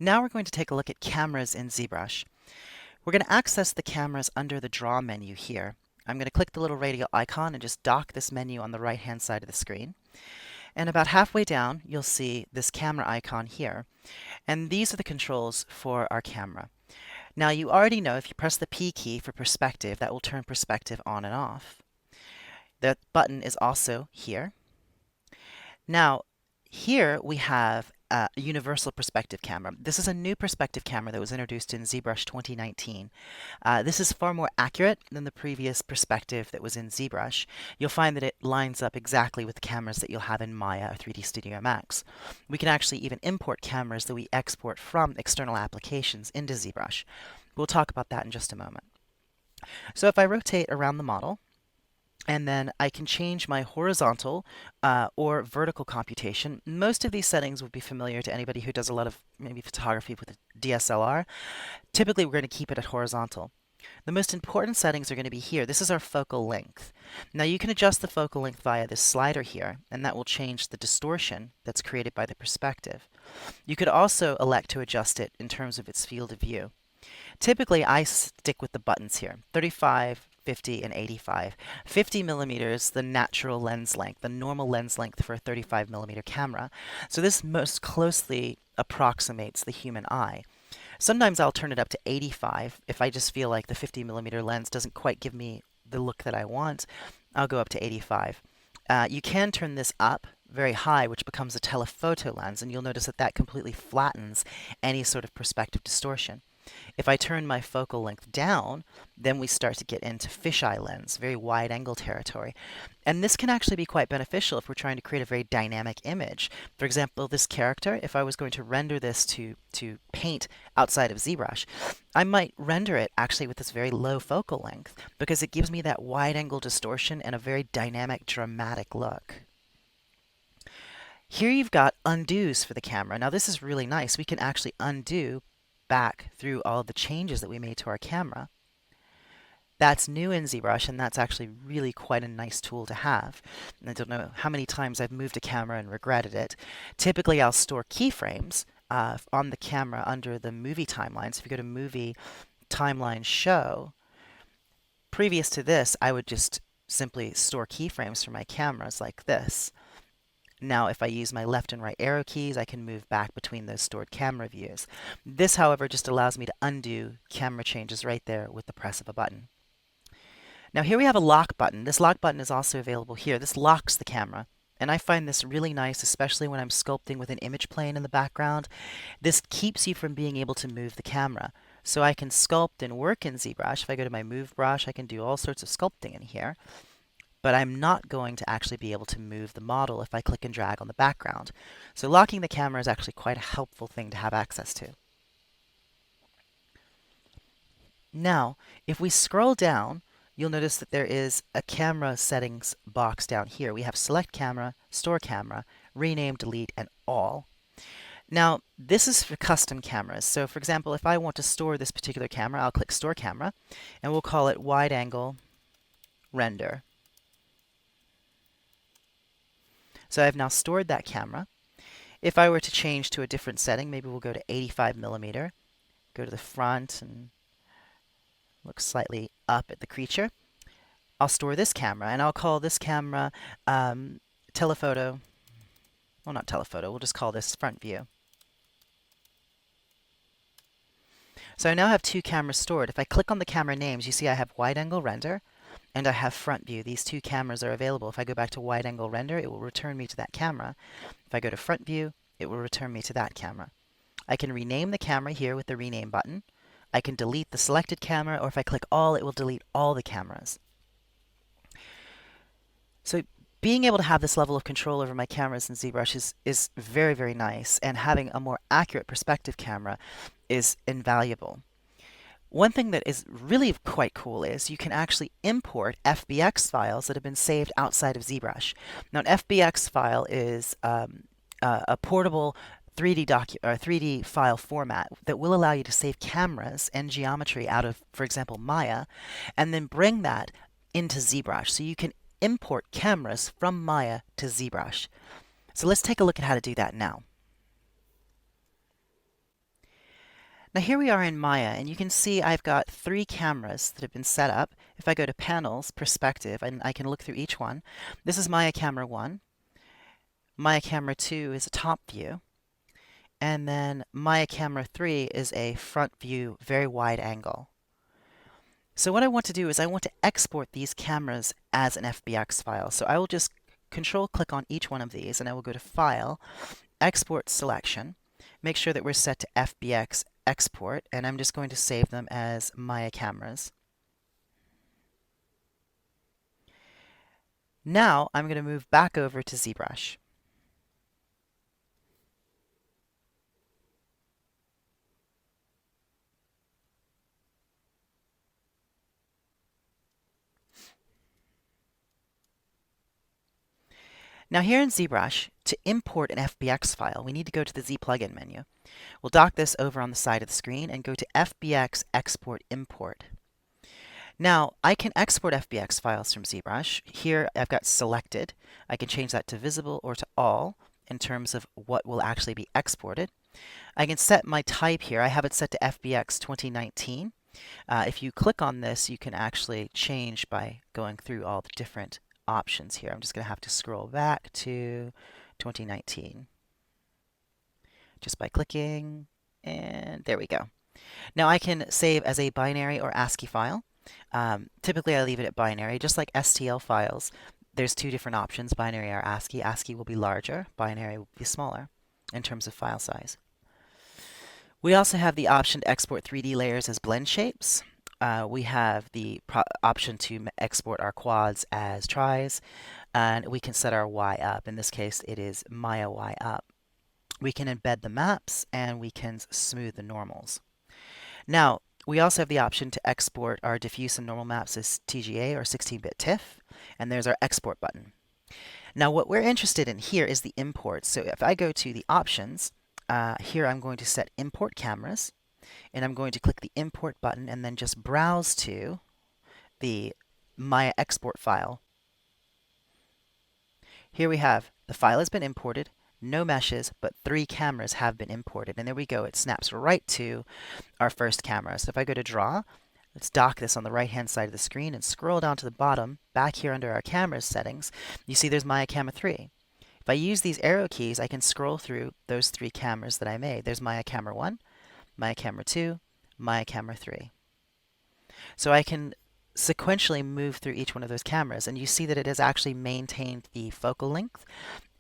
Now we're going to take a look at cameras in Zbrush. We're going to access the cameras under the Draw menu here. I'm going to click the little radio icon and just dock this menu on the right-hand side of the screen. And about halfway down, you'll see this camera icon here. And these are the controls for our camera. Now, you already know if you press the P key for perspective, that will turn perspective on and off. The button is also here. Now, here we have a universal perspective camera. This is a new perspective camera that was introduced in Zbrush 2019. This is far more accurate than the previous perspective that was in Zbrush. You'll find that it lines up exactly with the cameras that you'll have in Maya or 3D Studio Max. We can actually even import cameras that we export from external applications into Zbrush. We'll talk about that in just a moment. So if I rotate around the model, and then I can change my horizontal or vertical computation. Most of these settings would be familiar to anybody who does a lot of maybe photography with a DSLR. Typically, we're going to keep it at horizontal. The most important settings are going to be here. This is our focal length. Now you can adjust the focal length via this slider here, and that will change the distortion that's created by the perspective. You could also elect to adjust it in terms of its field of view. Typically, I stick with the buttons here, 35, 50, and 85. 50 millimeters, the natural lens length, the normal lens length for a 35 millimeter camera. So this most closely approximates the human eye. Sometimes I'll turn it up to 85 if I just feel like the 50 millimeter lens doesn't quite give me the look that I want. I'll go up to 85. You can turn this up very high, which becomes a telephoto lens, and you'll notice that that completely flattens any sort of perspective distortion. If I turn my focal length down, then we start to get into fisheye lens, very wide angle territory. And this can actually be quite beneficial if we're trying to create a very dynamic image. For example, this character, if I was going to render this to paint outside of ZBrush, I might render it actually with this very low focal length because it gives me that wide angle distortion and a very dynamic, dramatic look. Here you've got undos for the camera. Now this is really nice. We can actually undo back through all of the changes that we made to our camera. That's new in ZBrush, and that's actually really quite a nice tool to have. And I don't know how many times I've moved a camera and regretted it. Typically, I'll store keyframes on the camera under the movie timeline. So if you go to Movie Timeline Show, previous to this, I would just simply store keyframes for my cameras like this. Now, if I use my left and right arrow keys, I can move back between those stored camera views. This, however, just allows me to undo camera changes right there with the press of a button. Now, here we have a lock button. This lock button is also available here. This locks the camera, and I find this really nice, especially when I'm sculpting with an image plane in the background. This keeps you from being able to move the camera. So I can sculpt and work in ZBrush. If I go to my Move brush, I can do all sorts of sculpting in here. But I'm not going to actually be able to move the model if I click and drag on the background. So locking the camera is actually quite a helpful thing to have access to. Now, if we scroll down, you'll notice that there is a camera settings box down here. We have Select Camera, Store Camera, Rename, Delete, and All. Now, this is for custom cameras. So for example, if I want to store this particular camera, I'll click Store Camera, and we'll call it Wide Angle Render. So I've now stored that camera. If I were to change to a different setting, maybe we'll go to 85 millimeter, go to the front and look slightly up at the creature. I'll store this camera, and I'll call this camera telephoto. Well, not telephoto, we'll just call this front view. So I now have two cameras stored. If I click on the camera names, you see I have wide angle render and I have front view. These two cameras are available. If I go back to wide angle render, it will return me to that camera. If I go to front view, it will return me to that camera. I can rename the camera here with the rename button. I can delete the selected camera, or if I click all, it will delete all the cameras. So being able to have this level of control over my cameras in ZBrush is very, very nice, and having a more accurate perspective camera is invaluable. One thing that is really quite cool is you can actually import FBX files that have been saved outside of ZBrush. Now, an FBX file is a portable 3D file format that will allow you to save cameras and geometry out of, for example, Maya, and then bring that into ZBrush. So you can import cameras from Maya to ZBrush. So let's take a look at how to do that now. Now here we are in Maya, and you can see I've got 3 cameras that have been set up. If I go to Panels, Perspective, and I can look through each one. This is Maya Camera 1. Maya Camera 2 is a top view. And then Maya Camera 3 is a front view, very wide angle. So what I want to do is I want to export these cameras as an FBX file. So I will just Control click on each one of these, and I will go to File, Export Selection. Make sure that we're set to FBX Export, and I'm just going to save them as Maya cameras. Now I'm going to move back over to Zbrush. Now here in Zbrush, to import an FBX file, we need to go to the Z plugin menu. We'll dock this over on the side of the screen and go to FBX Export Import. Now, I can export FBX files from Zbrush. Here I've got selected. I can change that to visible or to all in terms of what will actually be exported. I can set my type here. I have it set to FBX 2019. If you click on this, you can actually change by going through all the different options here. I'm just going to have to scroll back to 2019 just by clicking, and there we go. Now I can save as a binary or ASCII file. Typically I leave it at binary. Just like STL files, there's 2 different options, binary or ASCII. ASCII will be larger, binary will be smaller in terms of file size. We also have the option to export 3D layers as blend shapes. We have the option to export our quads as tris, and we can set our Y up. In this case, it is Maya Y up. We can embed the maps, and we can smooth the normals. Now, we also have the option to export our diffuse and normal maps as TGA or 16-bit TIFF, and there's our export button. Now, what we're interested in here is the import. So if I go to the options, here I'm going to set import cameras, and I'm going to click the import button and then just browse to the Maya export file. Here we have the file has been imported, no meshes, but 3 cameras have been imported. And there we go. It snaps right to our first camera. So if I go to Draw, let's dock this on the right-hand side of the screen and scroll down to the bottom, back here under our cameras settings, you see there's Maya Camera 3. If I use these arrow keys, I can scroll through those 3 cameras that I made. There's Maya Camera 1, Maya Camera 2, Maya Camera 3. So I can sequentially move through each one of those cameras, and you see that it has actually maintained the focal length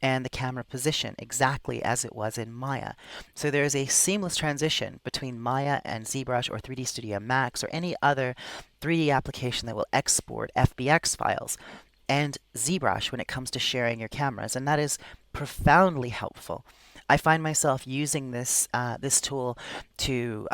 and the camera position exactly as it was in Maya. So there is a seamless transition between Maya and ZBrush or 3D Studio Max or any other 3D application that will export FBX files and ZBrush when it comes to sharing your cameras, and that is profoundly helpful. I find myself using this tool to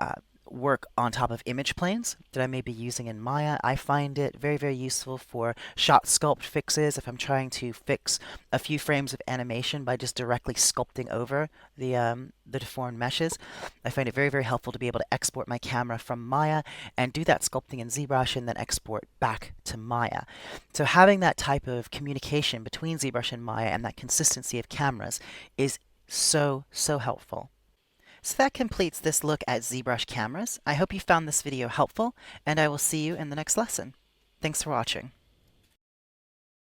work on top of image planes that I may be using in Maya. I find it very, very useful for shot sculpt fixes if I'm trying to fix a few frames of animation by just directly sculpting over the deformed meshes. I find it very, very helpful to be able to export my camera from Maya and do that sculpting in ZBrush and then export back to Maya. So having that type of communication between ZBrush and Maya and that consistency of cameras is so, so helpful. So that completes this look at ZBrush cameras. I hope you found this video helpful, and I will see you in the next lesson. Thanks for watching.